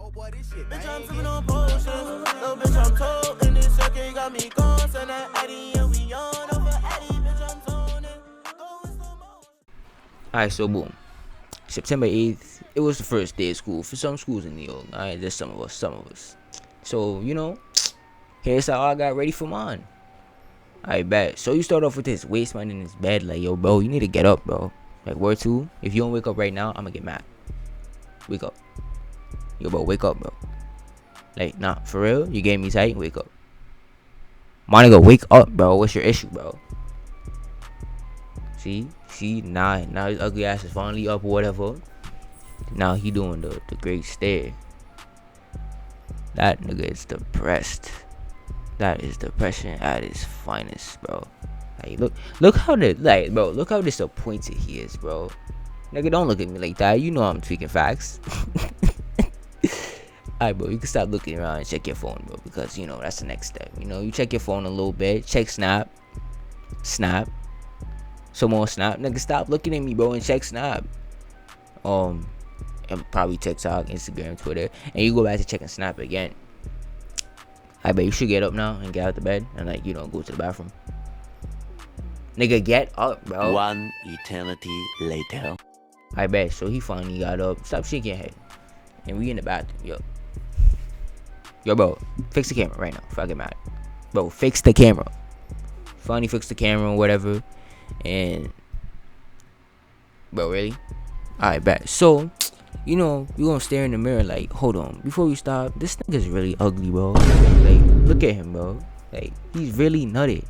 Oh boy, this shit, bitch, I'm sipping on potions. Little bitch, I'm told. In this circuit, got me going. Send that Eddie and we on. Over Eddie, bitch, I'm zoning. Going slow motion. Alright, so boom. September 8th, it was the first day of school for some schools in New York. Alright, there's some of us. So, here's how I got ready for mine. I bet. So you start off with this wasteman in his bed, like, yo, bro, you need to get up, bro. Like, word two, if you don't wake up right now, I'm gonna get mad. Wake up. Yo, bro, wake up, bro. Like, nah, for real, you gave me sight, wake up. My nigga, wake up, bro. What's your issue, bro? See, now his ugly ass is finally up or whatever. Now he doing the great stare. That nigga is depressed. That is depression at its finest, bro. Like, look how look how disappointed he is, bro. Nigga, don't look at me like that. You know I'm tweaking facts. Alright, bro, you can stop looking around and check your phone, bro, because that's the next step. You check your phone a little bit, check Snap, some more Snap. Nigga, stop looking at me, bro, and check Snap. And probably TikTok, Instagram, Twitter, and you go back to checking Snap again. I bet you should get up now and get out the bed and go to the bathroom. Nigga, get up, bro. One eternity later. I bet. So he finally got up. Stop shaking your head. And we in the bathroom. Yo, bro, fix the camera right now before I get mad. Bro, fix the camera. Finally fix the camera or whatever. And bro, really? I bet. So you gonna stare in the mirror like, hold on, before we stop, this nigga's really ugly, bro. Like, look at him, bro. Like, he's really nutty.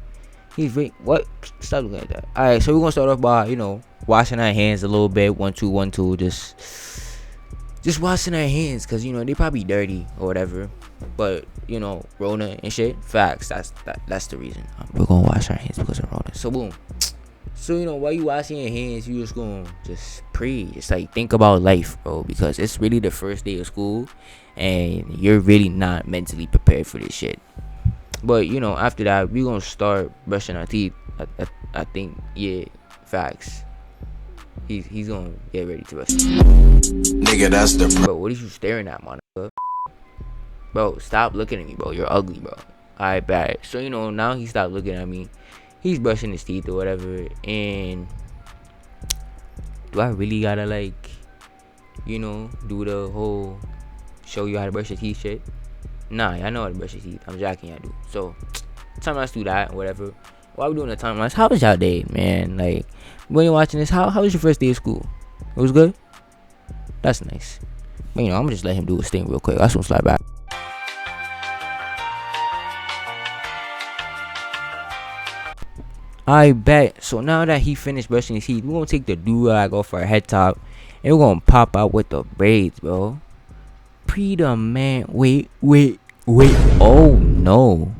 He's really, what? Stop looking at that. Alright, so we're gonna start off by, washing our hands a little bit. 1 2 1 2. Just washing our hands, cause they probably dirty or whatever. But Rona and shit. Facts. That's the reason. We're gonna wash our hands because of Rona. So boom. So while you washing your hands, you just gonna just pray, just like think about life, bro, because it's really the first day of school, and you're really not mentally prepared for this shit. But after that, we gonna start brushing our teeth. I think, yeah, facts. He's gonna get ready to brush. Nigga, that's the Bro, what are you staring at, my nigga? Bro, stop looking at me, bro. You're ugly, bro. Alright, bad. So now he stopped looking at me. He's brushing his teeth or whatever, and do I really gotta do the whole show you how to brush your teeth shit? Nah, I know how to brush your teeth. I'm jacking, I do. So time lapse do that or whatever. While we doing the time lapse, how was y'all day, man? Like, when you're watching this, how was your first day of school? It was good. That's nice. But I'm gonna just let him do his thing real quick. I just wanna slide back. I bet. So now that he finished brushing his teeth, we're gonna take the do-rag off our head top and we're gonna pop out with the braids, bro. Man, wait. Oh no.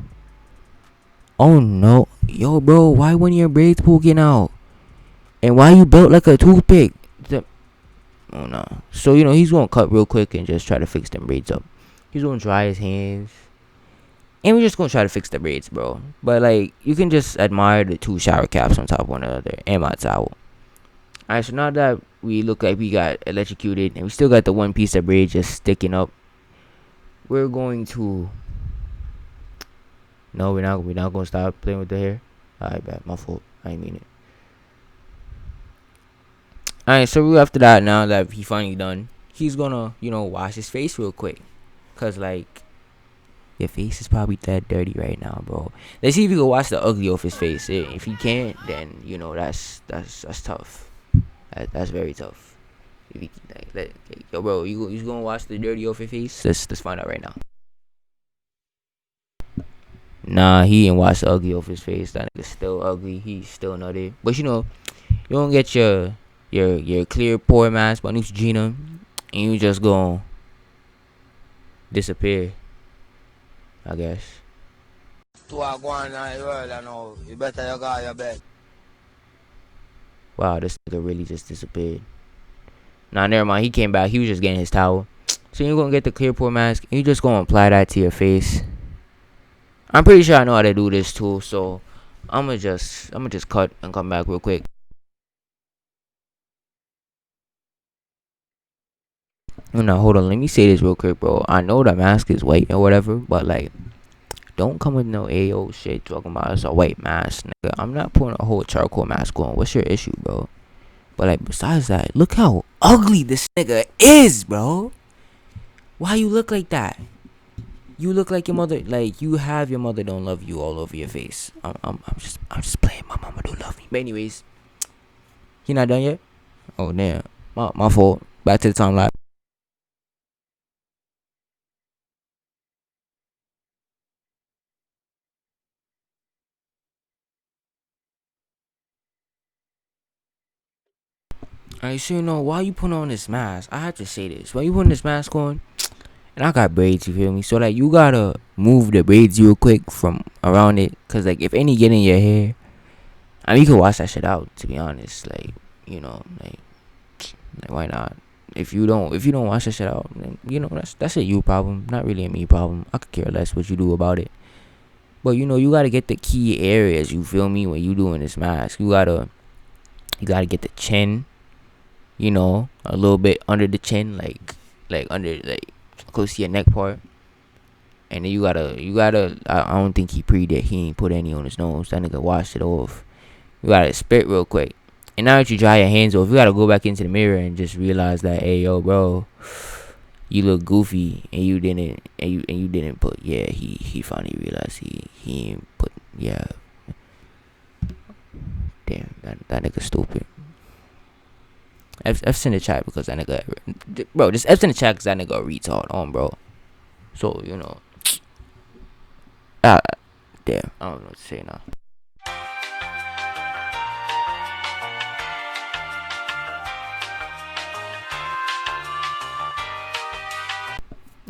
Yo, bro, why when your braids poking out? And why you built like a toothpick? Oh no. So he's gonna cut real quick and just try to fix them braids up. He's gonna dry his hands. And we're just gonna try to fix the braids, bro. But you can just admire the 2 shower caps on top of one another and my towel. Alright, so now that we look like we got electrocuted and we still got the one piece of braid just sticking up, we're going to. No, we're not gonna stop playing with the hair. Alright, bad, my fault. I didn't mean it. Alright, so after that, now that he finally done, he's gonna wash his face real quick, cause your face is probably that dirty right now, bro. Let's see if you can wash the ugly off his face. If he can't, then that's tough. That's very tough. If he, yo, bro, you gonna wash the dirty off your face? Let's find out right now. Nah, he ain't wash the ugly off his face. That nigga's still ugly. He's still nutty. But you don't get your clear pore mask by Neutrogena, and you just gonna disappear, I guess. Wow, this nigga really just disappeared. Nah, never mind. He came back. He was just getting his towel. So you're gonna get the clear pore mask, and you just gonna apply that to your face. I'm pretty sure I know how to do this too, so I'm gonna just cut and come back real quick. No, hold on. Let me say this real quick, bro. I know the mask is white or whatever, but like, don't come with no AO shit talking about it's a white mask, nigga. I'm not putting a whole charcoal mask on. What's your issue, bro? But like, besides that, look how ugly this nigga is, bro. Why you look like that? You look like your mother. Like you have your mother don't love you all over your face. I'm just playing. My mama don't love me. But anyways, he not done yet. Oh damn, my fault. Back to the timeline. Alright, so you know why you put on this mask? I have to say this. Why you putting this mask on? And I got braids, you feel me? So like you gotta move the braids real quick from around it, cause like if any get in your hair, I mean you can wash that shit out. To be honest, like you know, like why not? If you don't wash that shit out, then you know that's a you problem, not really a me problem. I could care less what you do about it. But you know you gotta get the key areas. You feel me? When you doing this mask, you gotta get the chin. You know, a little bit under the chin, like under like close to your neck part. And then you gotta. I don't think he pre-did. He ain't put any on his nose. That nigga washed it off. You gotta spit real quick. And now that you dry your hands off, you gotta go back into the mirror and just realize that, hey yo, bro, you look goofy, and you didn't put. Yeah, he finally realized he ain't put. Yeah, damn, that nigga stupid. F's in the chat because that nigga, bro, just F's in the chat because that nigga a retard on, bro. So you know, damn, I don't know what to say now.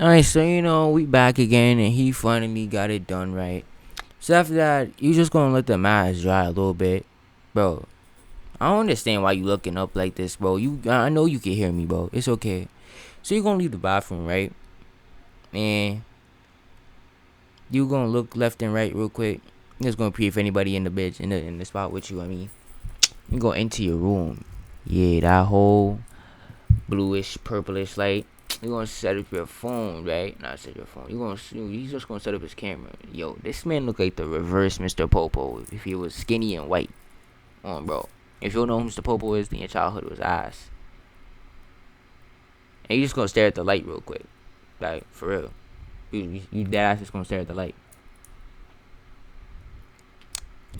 Alright, so you know, we back again and he finally got it done right. So after that, you just gonna let the mask dry a little bit. Bro, I don't understand why you looking up like this, bro. I know you can hear me, bro. It's okay. So you gonna leave the bathroom, right? And you gonna look left and right real quick. Just gonna pee if anybody in the bitch in the spot with you. I mean, you go into your room. Yeah, that whole bluish, purplish light. You gonna set up your phone, right? Not set your phone. You just gonna set up his camera. Yo, this man look like the reverse Mr. Popo if he was skinny and white. Bro. If you don't know who Mr. Popo is, then your childhood was ass. And you just gonna stare at the light real quick, like for real. You dead ass just gonna stare at the light.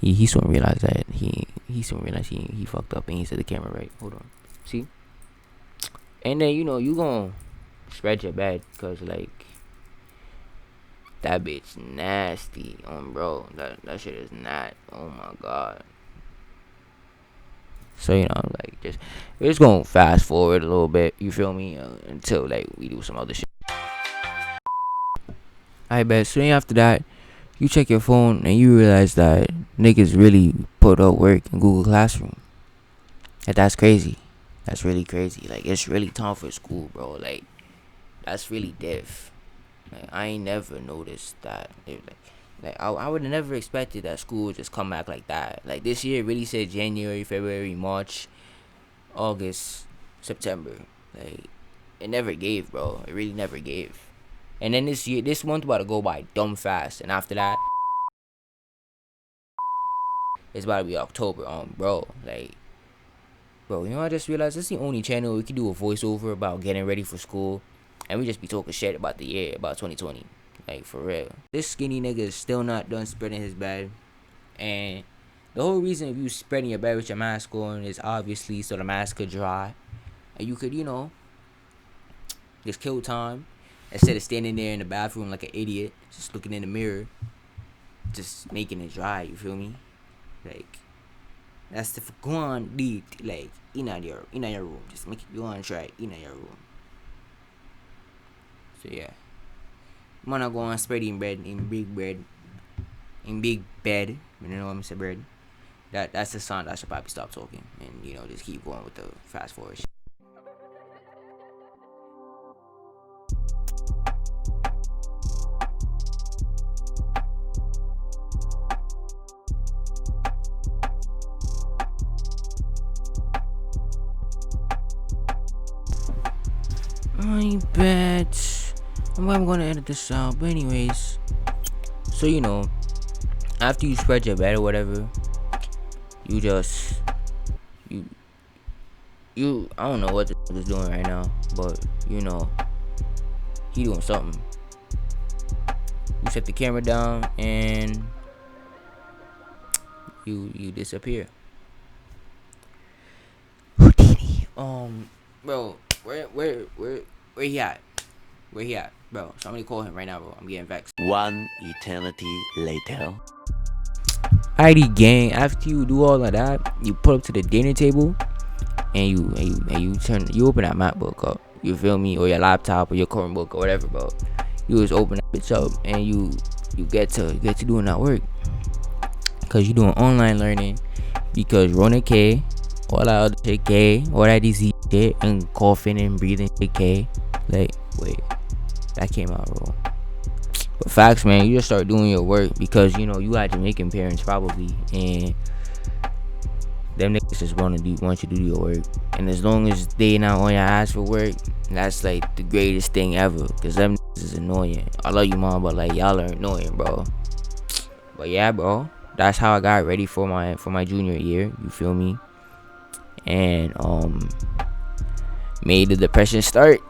He soon realized that he fucked up and he set the camera right. Hold on, see. And then you know you gonna spread your bed, cause like that bitch nasty, bro. That shit is not. Oh my god. So you know, like we're just gonna fast forward a little bit. You feel me? Until like we do some other shit. I bet. So then after that, you check your phone and you realize that niggas really put up work in Google Classroom. Like that's crazy. That's really crazy. Like it's really time for school, bro. Like that's really diff. Like I ain't never noticed that. I would have never expected that school would just come back like that. Like this year, it really said January, February, March, August, September. Like it never gave, bro. It really never gave. And then this month about to go by dumb fast. And after that, it's about to be October. Bro, like, bro, you know I just realized this is the only channel we can do a voiceover about getting ready for school, and we just be talking shit about the year, about 2020. Like, for real. This skinny nigga is still not done spreading his bed. And the whole reason of you spreading your bed with your mask on is obviously so the mask could dry. And you could, you know, just kill time. Instead of standing there in the bathroom like an idiot, just looking in the mirror, just making it dry, you feel me? Like, that's the go on, deep, like, in your room. Just make it go on, try in your room. So, yeah. I'm gonna go on spreading bread in big bed. You know what I'm saying, bread. That's the sound I should probably stop talking and you know just keep going with the fast forward shit. I bet. I'm gonna edit this out. But anyways, so after you spread your bed or whatever, you just you I don't know what the is doing right now, but he doing something. You set the camera down and you disappear. Houdini. Bro, where he at? Where he at, bro? Somebody call him right now, bro. I'm getting vexed. One eternity later. Alrighty, gang. After you do all of that, you pull up to the dinner table and you open that MacBook up. You feel me? Or your laptop or your Chromebook or whatever, bro. You just open that bitch up and you get to doing that work. Cause you doing online learning. Because Rona K, all that other shit K, all that disease shit and coughing and breathing shit K. Like, wait, that came out wrong. But facts, man, you just start doing your work because you got Jamaican parents probably, and them niggas just want you to do your work. And as long as they not on your ass for work, that's like the greatest thing ever. Cause them niggas is annoying. I love you, mom, but like y'all are annoying, bro. But yeah, bro, that's how I got ready for my junior year. You feel me? And made the depression start.